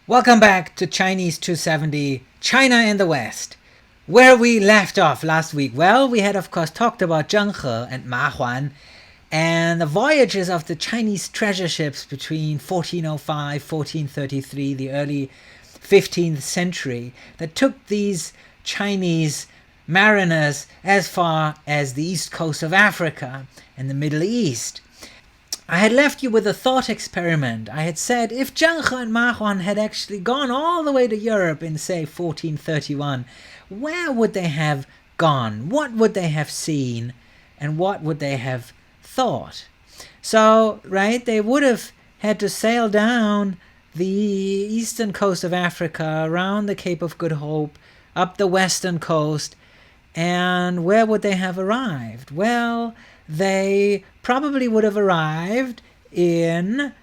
Welcome back to Chinese 270, China and the West. Where we left off last week, well, we had of course talked about Zheng and Ma Huan and the voyages of the Chinese treasure ships between 1405, 1433, the early 15th century, that took these Chinese mariners as far as the east coast of Africa and the Middle East. I had left you with a thought experiment. I had said if Zheng and Ma Huan had actually gone all the way to Europe in, say, 1431, where would they have gone? What would they have seen? And what would they have thought? So, right, they would have had to sail down the eastern coast of Africa, around the Cape of Good Hope, up the western coast, and where would they have arrived? Well, they probably would have arrived in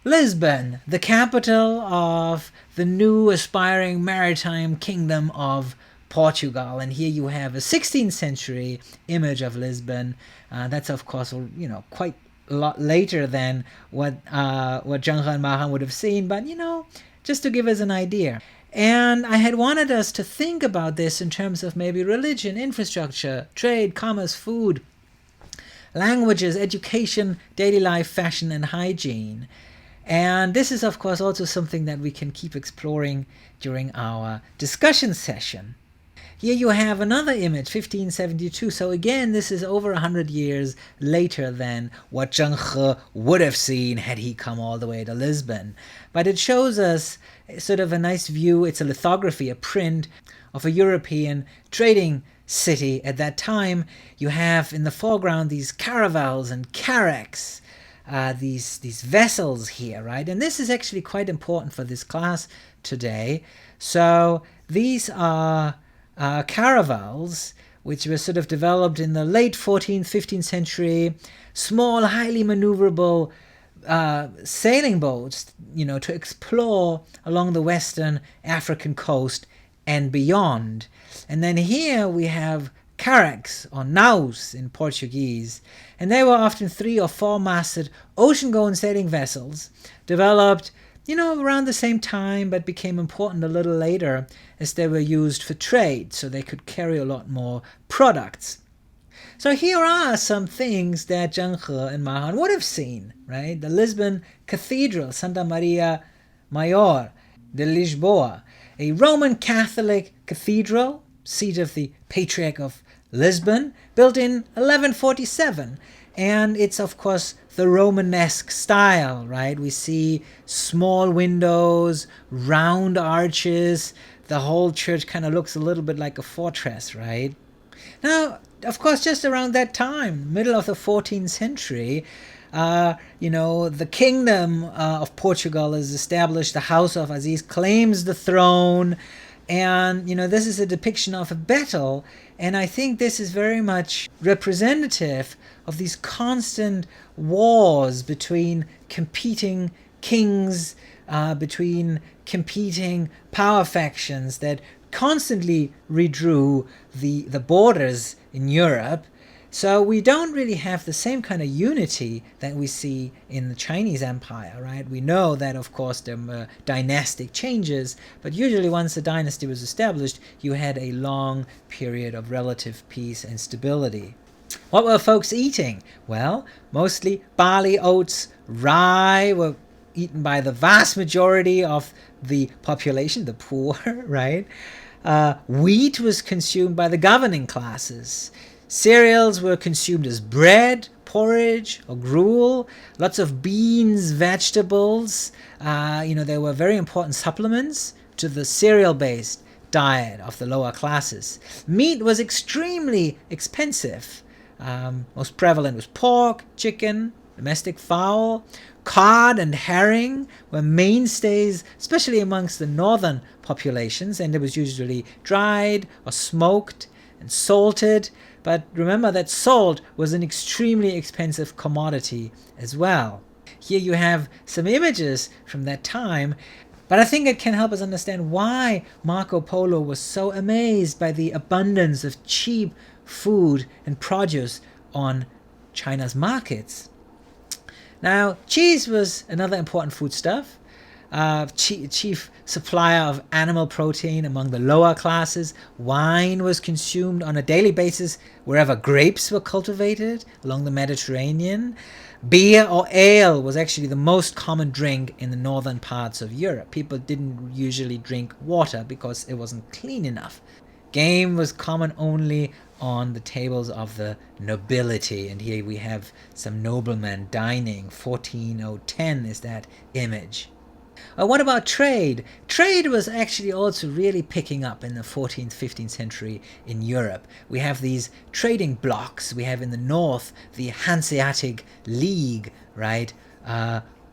Lisbon, the capital of the new aspiring maritime kingdom of Portugal. And here you have a 16th century image of Lisbon. That's of course, quite a lot later than what Zheng and Ma Huan would have seen, but just to give us an idea. And I had wanted us to think about this in terms of maybe religion, infrastructure, trade, commerce, food, languages, education, daily life, fashion, and hygiene. And this is, of course, also something that we can keep exploring during our discussion session. Here you have another image, 1572. So again, this is over 100 years later than what Zheng would have seen had he come all the way to Lisbon. But it shows us sort of a nice view. It's a lithography, a print of a European trading city at that time. You have in the foreground these caravels and carracks, these vessels here, right? And this is actually quite important for this class today. So these are caravels, which were sort of developed in the late 14th, 15th century, small, highly maneuverable sailing boats, to explore along the western African coast and beyond. And then here we have carracks, or naus in Portuguese, and they were often 3 or 4 masted ocean-going sailing vessels, developed around the same time, but became important a little later as they were used for trade, so they could carry a lot more products. So here are some things that Zheng and Ma Huan would have seen, right? The Lisbon Cathedral, Santa Maria Maior de Lisboa, a Roman Catholic cathedral, seat of the Patriarch of Lisbon, built in 1147. And it's, of course, the Romanesque style, right? We see small windows, round arches. The whole church kind of looks a little bit like a fortress, right? Now, of course, just around that time, middle of the 14th century, the kingdom of Portugal is established. The House of Aziz claims the throne. And, this is a depiction of a battle. And I think this is very much representative of these constant wars between competing kings, between competing power factions that constantly redrew the borders in Europe. So we don't really have the same kind of unity that we see in the Chinese Empire, right? We know that, of course, there were dynastic changes, but usually once a dynasty was established, you had a long period of relative peace and stability. What were folks eating? Well, mostly barley, oats, rye were eaten by the vast majority of the population, the poor, right? Wheat was consumed by the governing classes. Cereals were consumed as bread, porridge, or gruel. Lots of beans, vegetables. They were very important supplements to the cereal-based diet of the lower classes. Meat was extremely expensive. Most prevalent was pork, chicken, domestic fowl. Cod and herring were mainstays, especially amongst the northern populations, and it was usually dried or smoked and salted. But remember that salt was an extremely expensive commodity as well. Here you have some images from that time, but I think it can help us understand why Marco Polo was so amazed by the abundance of cheap food and produce on China's markets. Now, cheese was another important foodstuff. chief supplier of animal protein among the lower classes. Wine was consumed on a daily basis wherever grapes were cultivated along the Mediterranean. Beer or ale was actually the most common drink in the northern parts of Europe. People didn't usually drink water because it wasn't clean enough. Game was common only on the tables of the nobility, and here we have some noblemen dining. 14010 is that image. What about trade? Trade was actually also really picking up in the 14th, 15th century in Europe. We have these trading blocks. We have in the north the Hanseatic League, right?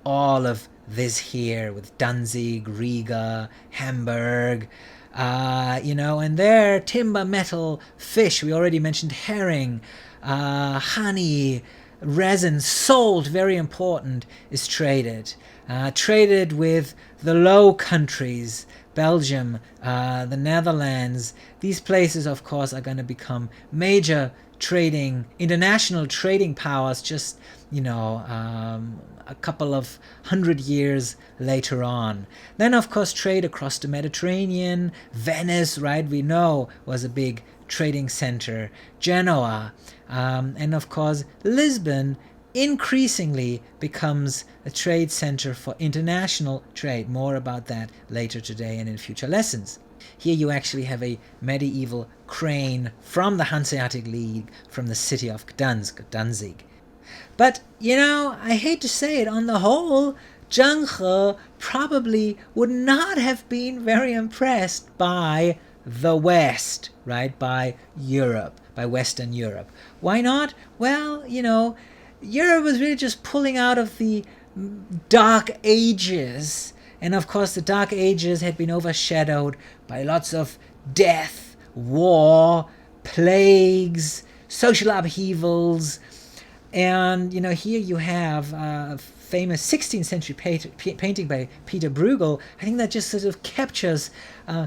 All of this here with Danzig, Riga, Hamburg, and there timber, metal, fish. We already mentioned herring, honey, resin, salt, very important, is traded. Traded with the Low Countries, Belgium, the Netherlands. These places, of course, are going to become major international trading powers just, a couple of 100 years later on. Then, of course, trade across the Mediterranean. Venice, right, we know, was a big trading center. Genoa, and of course, Lisbon increasingly becomes a trade center for international trade. More about that later today and in future lessons. Here you actually have a medieval crane from the Hanseatic League from the city of Danzig. But, I hate to say it, on the whole, Zheng probably would not have been very impressed by the West, right? By Europe, by Western Europe. Why not? Well, Europe was really just pulling out of the Dark Ages. And of course, the Dark Ages had been overshadowed by lots of death, war, plagues, social upheavals. And, here you have a famous 16th century painting by Peter Bruegel. I think that just sort of captures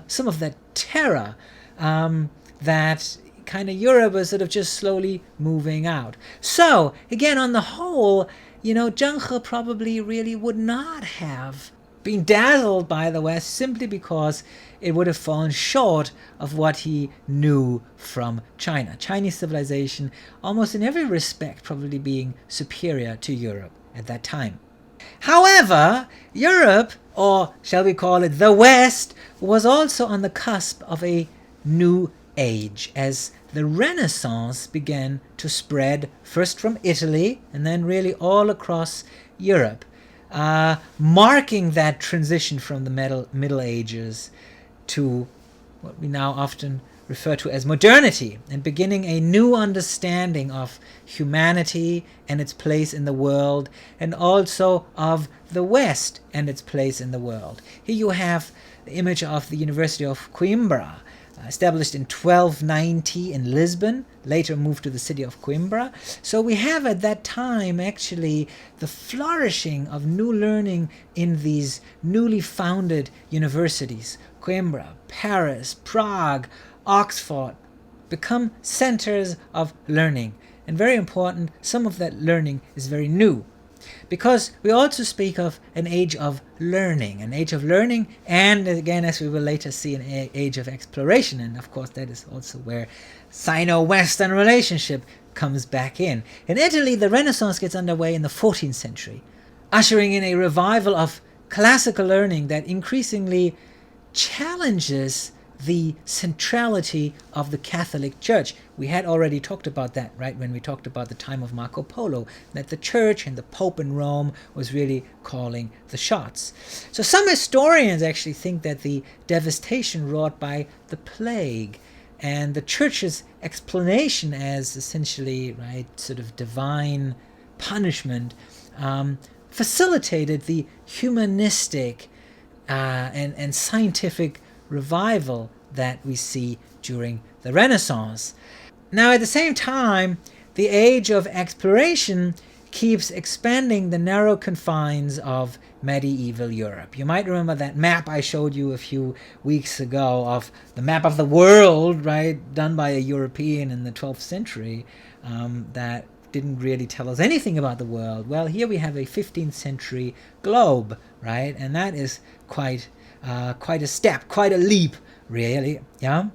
some of that terror that kind of Europe was sort of just slowly moving out. So, again, on the whole, Zheng probably really would not have been dazzled by the West simply because it would have fallen short of what he knew from China. Chinese civilization, almost in every respect, probably being superior to Europe at that time. However, Europe, or shall we call it the West, was also on the cusp of a new age as the Renaissance began to spread first from Italy and then really all across Europe, marking that transition from the Middle Ages to what we now often refer to as modernity, and beginning a new understanding of humanity and its place in the world, and also of the West and its place in the world. Here you have the image of the University of Coimbra, established in 1290 in Lisbon, later moved to the city of Coimbra. So we have at that time actually the flourishing of new learning in these newly founded universities. Coimbra, Paris, Prague, Oxford become centers of learning. And very important, some of that learning is very new. Because we also speak of an age of learning, and again, as we will later see, an age of exploration. And of course, that is also where Sino-Western relationship comes back in. In Italy, the Renaissance gets underway in the 14th century, ushering in a revival of classical learning that increasingly challenges the centrality of the Catholic Church. We had already talked about that, right, when we talked about the time of Marco Polo, that the Church and the Pope in Rome was really calling the shots. So some historians actually think that the devastation wrought by the plague and the Church's explanation as essentially, right, sort of divine punishment facilitated the humanistic and scientific revival that we see during the Renaissance. Now, at the same time, the age of exploration keeps expanding the narrow confines of medieval Europe. You might remember that map I showed you a few weeks ago of the map of the world, right, done by a European in the 12th century, that didn't really tell us anything about the world. Well, here we have a 15th century globe, right? And that is quite a step, quite a leap, really. Yeah.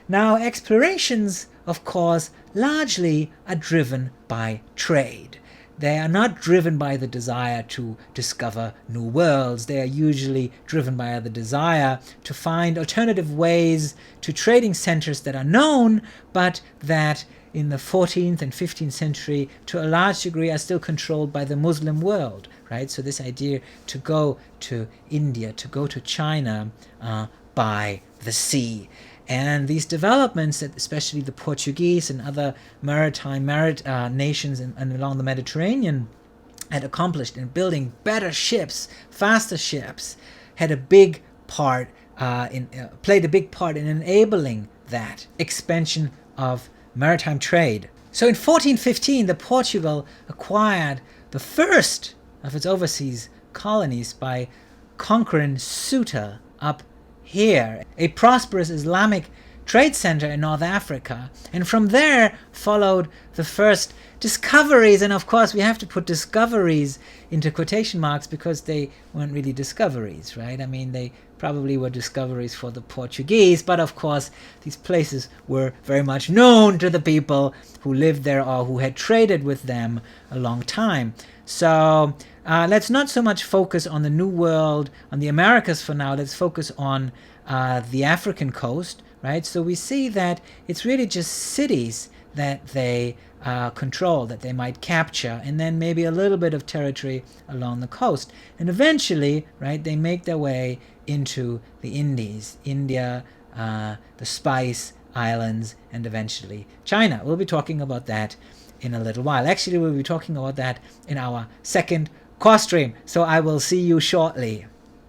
Now, explorations, of course, largely are driven by trade. They are not driven by the desire to discover new worlds. They are usually driven by the desire to find alternative ways to trading centers that are known, but that in the 14th and 15th century, to a large degree, are still controlled by the Muslim world, right? So this idea to go to India, to go to China by the sea. And these developments, especially the Portuguese and other maritime nations and along the Mediterranean had accomplished in building better ships, faster ships, had a big part played a big part in enabling that expansion of maritime trade. So in 1415, Portugal acquired the first of its overseas colonies by conquering Ceuta up here, a prosperous Islamic trade center in North Africa. And from there followed the first discoveries, and of course we have to put discoveries into quotation marks because they weren't really discoveries, right? I mean, they probably were discoveries for the Portuguese, but of course these places were very much known to the people who lived there or who had traded with them a long time. So let's not so much focus on the New World, on the Americas for now. Let's focus on the African coast, right? So we see that it's really just cities that they control, that they might capture, and then maybe a little bit of territory along the coast. And eventually, right, they make their way into the Indies, India, the Spice Islands, and eventually China. We'll be talking about that in a little while. Actually, we'll be talking about that in our second course stream. So I will see you shortly.